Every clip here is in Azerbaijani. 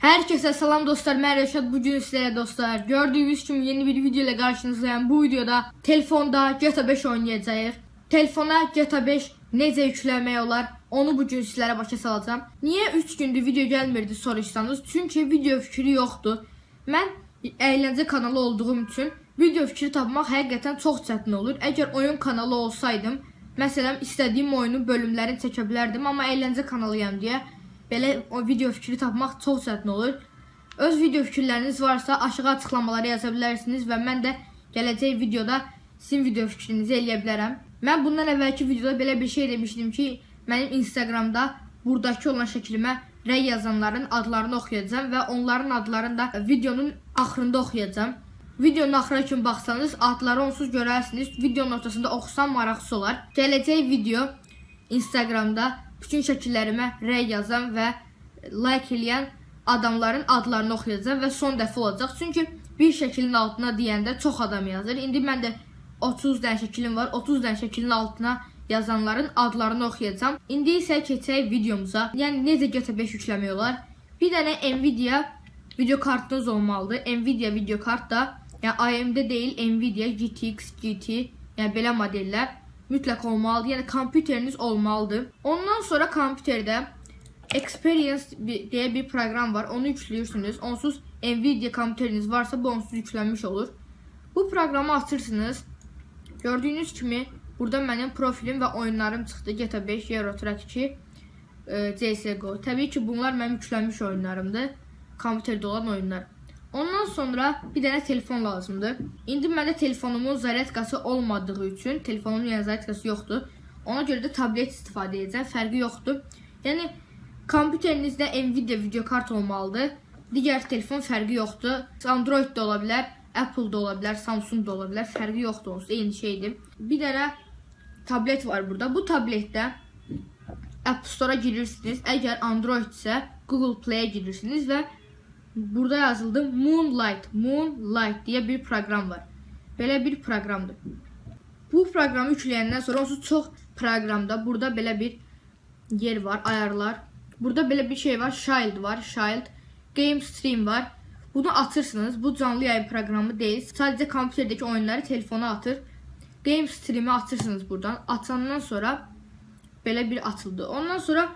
Herkese selam dostlar, ben Reşat. Bugün sizlere dostlar gördüğünüz gibi yeni bir video ile karşınızdayım. Bu videoda telefonda GTA 5 oynayacağız. Telefona GTA 5 necə yükləmək olar, onu bugün sizlere başa salacağım. Niye 3 gündür video gelmirdi soruşsanız? Çünkü video fikri yoktu. Ben eğlence kanalı olduğum için video fikri tapmaq həqiqətən çox çətin olur. Eğer oyun kanalı olsaydım, mesela istediğim oyunun bölümlerini çəkə bilərdim, amma eğlence kanalıyam diye belə o video fikri tapmaq çox çətin olur. Öz video fikirləriniz varsa aşağı açıqlamalara yaza bilərsiniz və mən də gələcək videoda sizin video fikrinizi eləyə bilərəm. Mən bundan əvvəlki videoda belə bir şey demişdim ki, mənim Instagramda buradakı olan şəklimə rəy yazanların adlarını oxuyacağam və onların adlarını da videonun axırında oxuyacağım. Videonun axırına kimi baxsanız adları onsuz görərsiniz. Videonun ortasında oxusam maraqsız olar. Gələcək video Instagramda bütün şəkillərimə rəy yazan və like eləyən adamların adlarını oxuyacağım və son dəfə olacaq. Çünki bir şəklin altına deyəndə çox adam yazır. İndi mən də 30 dənə şəklim var. 30 dənə şəklin altına yazanların adlarını oxuyacağım. İndi isə keçək videomuza. Yəni necə GTA 5 yükləmək olar? Bir dənə Nvidia video kartınız olmalıdır. Nvidia video kart da, yəni AMD deyil, Nvidia GTX, GT, yəni belə modellər mütləq olmalıdır. Yəni kompüteriniz olmalıdır. Ondan sonra kompüterdə Experience diye bir program var. Onu yüklüyorsunuz. Onsuz Nvidia kompüteriniz varsa bu onsuz yüklənmiş olur. Bu programı açırsınız. Gördüğünüz kimi burada mənim profilim və oyunlarım çıxdı. GTA 5, Euro Truck 2, CSGO. Təbii ki bunlar mənim yüklənmiş oyunlarımdır. Kompüterdə olan oyunlar. Ondan sonra bir dənə telefon lazımdır. İndi məndə telefonumun zaryadkası olmadığı üçün, telefonumun zaryadkası yoxdur. Ona görə də tablet istifadə edəcəm. Fərqi yoxdur. Yəni kompüterinizdə Nvidia video kart olmalıdır. Digər telefon fərqi yoxdur. Android də ola bilər, Apple da ola bilər, Samsung da ola bilər. Fərqi yoxdur, onsuz eyni şeydir. Bir dənə tablet var burada. Bu tabletdə App Store'a girirsiniz. Əgər Android isə Google Play'e girirsiniz və burada yazıldı Moonlight diye bir program var. Belə bir proqramdır. Bu proqramı yükləyəndən sonra onsuz çox proqramda burada belə bir yer var, ayarlar. Burada belə bir şey var, Shield var, Shield, Game Stream var. Bunu atırsınız. Bu canlı yayın proqramı deyil. Sadəcə kompüterdəki oyunları telefona atır. Game Stream'i atırsınız buradan. Atandan sonra belə bir atıldı. Ondan sonra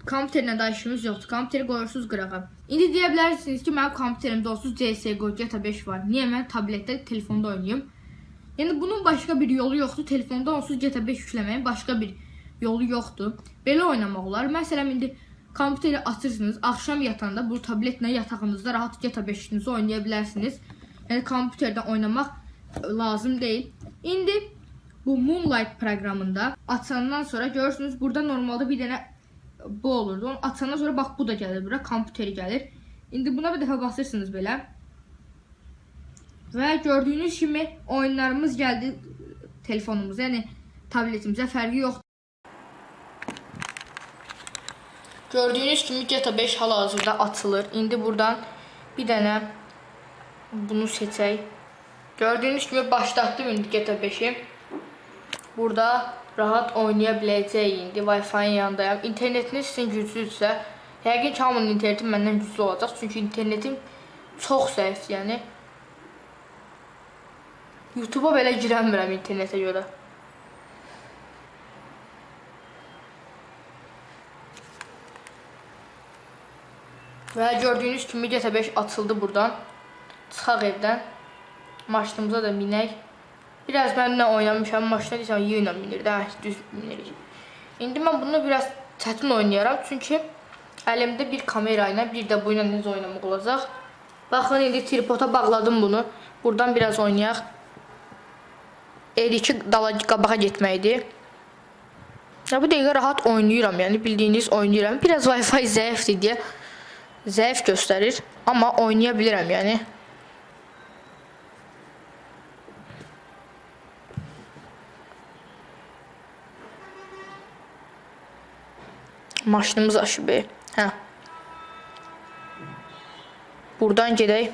kompüterlə də işimiz yoxdur. Kompüteri qoyursunuz qırağa. İndi deyə bilərsiniz ki, mənim kompüterimdə onsuz CSGO, GTA 5 var. Niyə mən tabletdə, telefonda oynayım? Yəni bunun başqa bir yolu yoxdur. Telefonda onsuz GTA 5 yükləməyin başqa bir yolu yoxdur. Belə oynamaq olar. Məsələn, indi kompüteri açırsınız. Axşam yatanda bu tabletlə yatağınızda rahat GTA 5'inizi oynaya bilərsiniz. Yəni kompüterdə oynamaq lazım deyil. İndi bu Moonlight proqramında açandan sonra görürsünüz, burada normalde bir dənə bu olurdu. Onu açandan sonra bax bu da gəlir bura, kompüteri gəlir. İndi buna bir dəfə basırsınız belə. Və gördüyünüz kimi oyunlarımız gəldi telefonumuza, yəni tabletimizə, fərqi yoxdur. Gördüyünüz kimi GTA 5 hal-hazırda açılır. İndi buradan bir dənə bunu seçək. Gördüyünüz kimi başlatdım indi GTA 5'i. Burada rahat oynaya biləcəyik indi. Wi-Fi-nin yanındayım. İnternetiniz sizin güclüdürsə, yəqin ki hamının interneti məndən güclü olacaq. Çünki internetim çox zəif, yəni. YouTube'a belə girəmirəm internetə görə. Və gördüyünüz kimi GTA 5 açıldı buradan. Çıxaq evdən. Maşınımıza da minək. Biraz mənimlə oynamışam. Maşına deyirəm, iyi ilə minir də, düz minirik. İndi mən bunu biraz çətin oynayaram. Çünki əlimdə bir kamera ilə, bir də bu ilə necə oynamaq olacaq. Baxın, indi tripoda bağladım bunu. Buradan biraz oynayaq. L2 dala qabağa getməkdir. Bu dəqiqə rahat oynayıram, yəni bildiyiniz oynayıram. Biraz Wi-Fi zəifdir deyə zəif göstərir. Amma oynaya bilirəm, yəni. Maşınımız aşıb. Hə. Buradan gedək.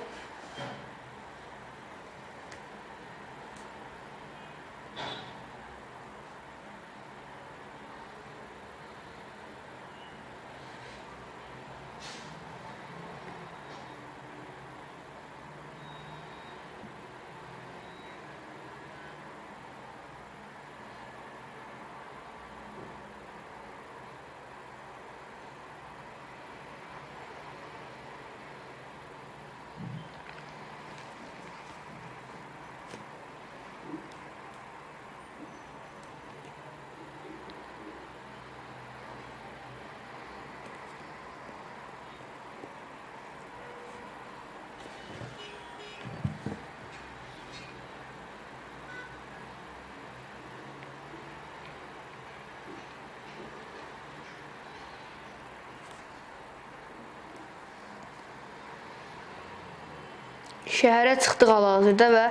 Şəhərə çıxdıq hal-hazırda və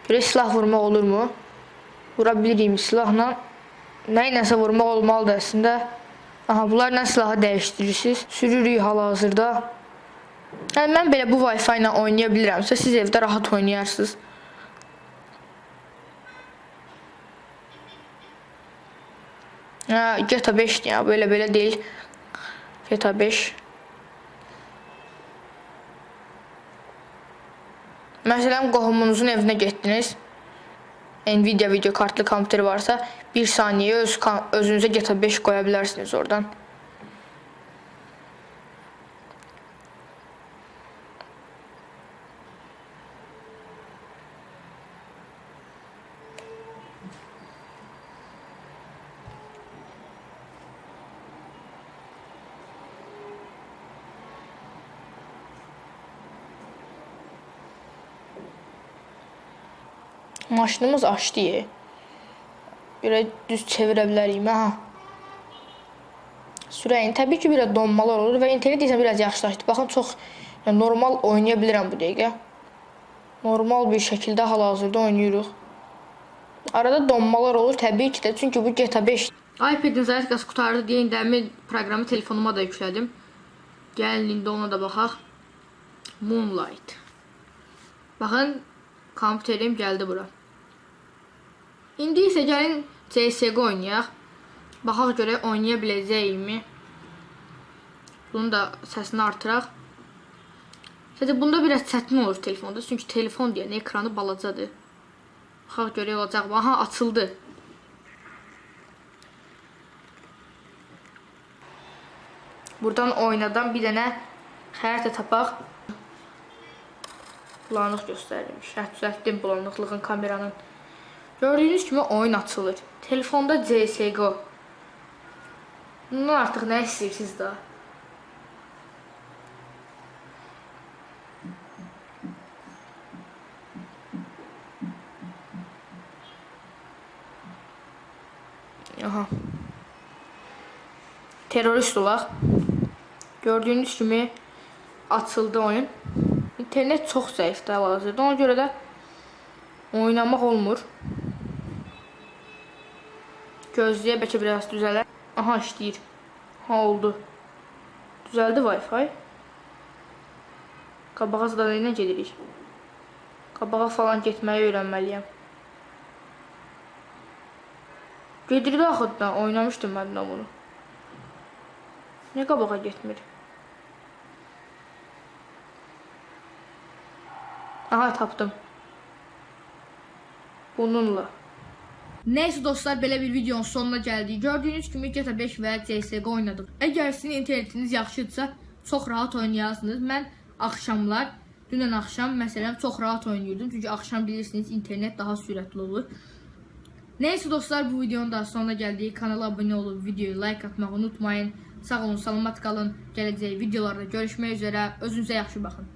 belə silah vurmaq olurmu? Vura bilirik silahla. Nə iləsə vurmaq olmalıdır əslində. Aha, bunlar nə silahı dəyişdirirsiniz? Sürürük hal-hazırda. Yəni, mən belə bu Wi-Fi ilə oynaya bilirəmsə, siz evdə rahat oynayarsınız. GTA 5 ya, belə deyil. GTA 5. Məsələn, qohumunuzun evinə getdiniz. Nvidia video kartlı kompüteri varsa, 1 saniyə özünüzə GTA 5 qoya bilərsiniz oradan. Maşınımız açdı. Belə düz çevirə bilərik. Sürəyin. Təbii ki, biraz donmalar olur və internet isə biraz yaxşılaşdı. Baxın, çox normal oynaya bilirəm bu dəqiqə. Normal bir şəkildə hal-hazırda oynayırıq. Arada donmalar olur təbii ki də, çünki bu GTA 5. iPad-in zaryadkası qutardı deyə indəmi proqramı telefonuma da yüklədim. Gəlin, indi ona da baxaq. Moonlight. Baxın, kompüterim gəldi bura. İndi isə gəlin CSGO oynayaq. Baxaq görək oynaya biləcəyimi. Bunun da səsini artıraq. Sadəcə bunda biraz çətin olur telefonda. Çünki telefon deyən ekranı balacadır. Baxaq görək olacaq. Aha, açıldı. Buradan oynadan bir dənə xəritə tapaq. Bulanıq göstərilmiş. Düzəltdim bulanıqlığın kameranın. Gördüyünüz kimi oyun açılır. Telefonda CSGO. Bundan artıq nə istəyirsiniz daha? Aha. Terörist olaq. Gördüyünüz kimi açıldı oyun. İnternet çox zəifdir hal-hazırda. Ona görə də oynamaq olmur. Gözləyə bəlkə biraz düzələr. Aha, işləyir. Ha, oldu. Düzəldi Wi-Fi. Qabağa zada ilə gedirik. Qabağa falan getməyi öyrənməliyəm. Gedirdi axıddan. Oynamışdım mən də bunu. Niyə qabağa getmir? Aha, tapdım. Bununla. Neyse dostlar, belə bir videonun sonuna gəldik. Gördüyünüz kimi GTA 5 və CSGO oynadım. Əgər sizin internetiniz yaxşıdırsa, çox rahat oynayasınız. Mən axşamlar, dünən axşam məsələn çox rahat oynayırdım. Çünki axşam bilirsiniz internet daha sürətli olur. Neyse dostlar, bu videonun da sonuna gəldik. Kanala abunə olub, videoyu like atmağı unutmayın. Sağ olun, salamat qalın. Gələcək videolarda görüşmək üzrə. Özünüzə yaxşı baxın.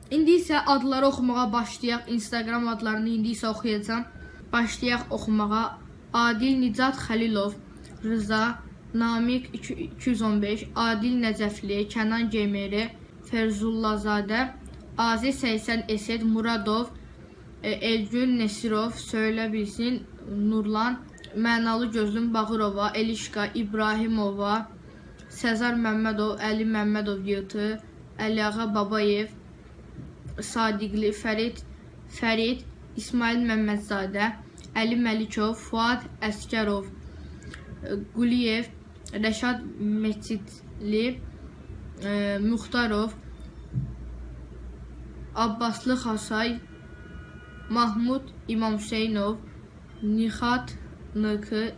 İndi isə adları oxumağa başlayaq. Instagram adlarını indi isə oxuyacağam. Başlayaq oxumağa. Adil Nicat Xəlilov, Rıza, Namiq 215, Adil Nəcəfli, Kənan Gemeri, Ferzullazadə, Aziz Səysən Esed, Muradov, Elgün Nesirov, Söylə Bilsin, Nurlan, Mənalı Gözlüm Bağırova, Elişqa İbrahimova, Səzar Məmmədov, Əli Məmmədov Yıtı, Əliağa Babayev, Sadiqli Fərid, İsmail Məmmədzadə, Əli Məlikov, Fuad Əskərov, Quliyev, Rəşad Meçidli, Muxtarov, Abbaslı Xasay, Mahmud İmam Hüseynov, Nixat Nıkı,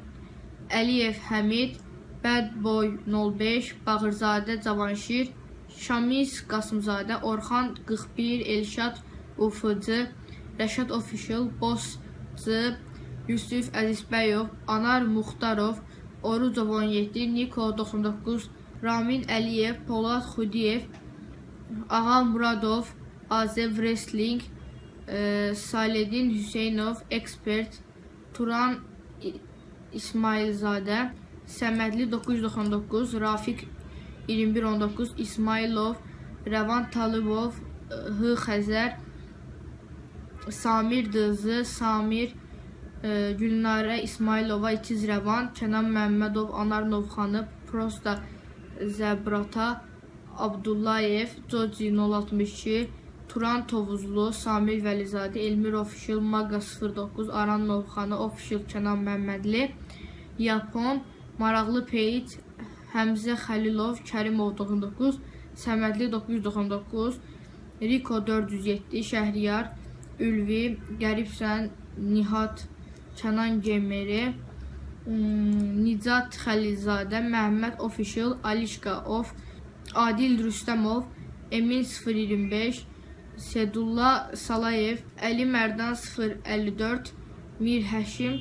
Əliyev Həmid, Bədboy 05, Bağırzadə Cavanşir, Şamiz Qasımzadə, Orxan 41, Elşad Ufıcı, Rəşad Official, Bozcı, Yusuf Əzizbəyov, Anar Muxtarov, Orucov 17, Niko 99, Ramin Əliyev, Polad Xudiyev, Ağa Muradov, Azev Wrestling, Saledin Hüseynov, Expert, Turan İsmailzadə, Səmədli 999, Rafiq 2119, İsmailov, Rəvan Talıbov, Hı Xəzər, Samir Dızı, Samir, Gülnarə İsmailova, İtiz Rəvan, Kənan Məmmədov, Anar Novxanı, Prosta Zəbrata, Abdullayev, Coci 062, Turan Tovuzlu, Samir Vəlizadə, Elmir Official, Maga 09, Aran Novxanı, Official Kənan Məmmədli, Yapon, Maraqlı Peyit, Həmzə Xəlilov, Kərimov 99, Səmədli 999, Riko 407, Şəhriyar, Ülvi, Qəribsən, Nihat, Kənan Gemeri, Nicat Xəlilzadə, Məhəmməd Official, Alişqa Of, Adil Rüstəmov, Emin 025, Sedulla Salayev, Əli Mərdan 054, Mir Həşim,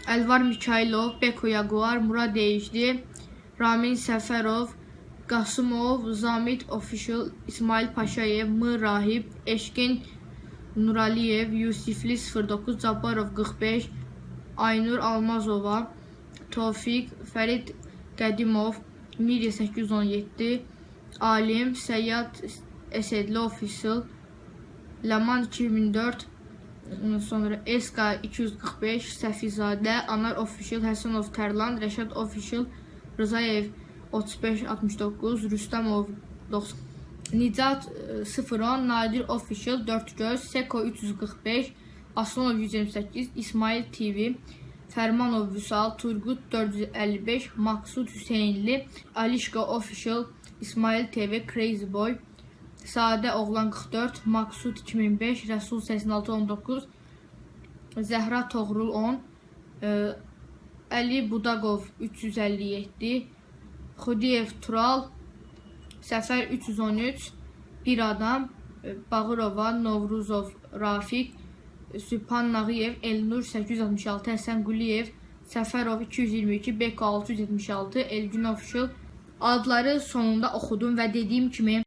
Əlvar Mikailov, Beko Yaguar, Murad Deyişdi, Ramin Səfərov, Qasımov, Zamit Official, İsmail Paşayev, M. Rahib, Eşkin Nuraliyev, Yusifli 09, Cabbarov 45, Aynur Almazova, Tofiq, Fərid Qədimov, Mirya 817, Alim, Səyyad Esedli Official, Ləman 2004, sonra Eska 245, Səfizadə, Anar Official, Həsənov Tərlan, Rəşad Official, Rızayev 3569, Rüstəmov 90, Nicat 010, Nadir Official 4 göz, Seko 345, Aslanov 128, İsmail TV, Fərmanov Vüsal, Turgut 455, Maksud Hüseynli, Alişqa Official, İsmail TV, Crazy Boy, Sadə Oğlan 44, Maksud 2005, Rəsul 8619, Zəhra Toğrul 10, Əli Budaqov 357, Xudiyev Tural, Səfər 313, Bir Adam, Bağırova, Novruzov Rafiq, Sübhan Nağıyev, Elnur 866, Həsən Quliyev, Səfərov 222, Beko 676, Elgün Official. Adları sonunda oxudum və dediyim kimi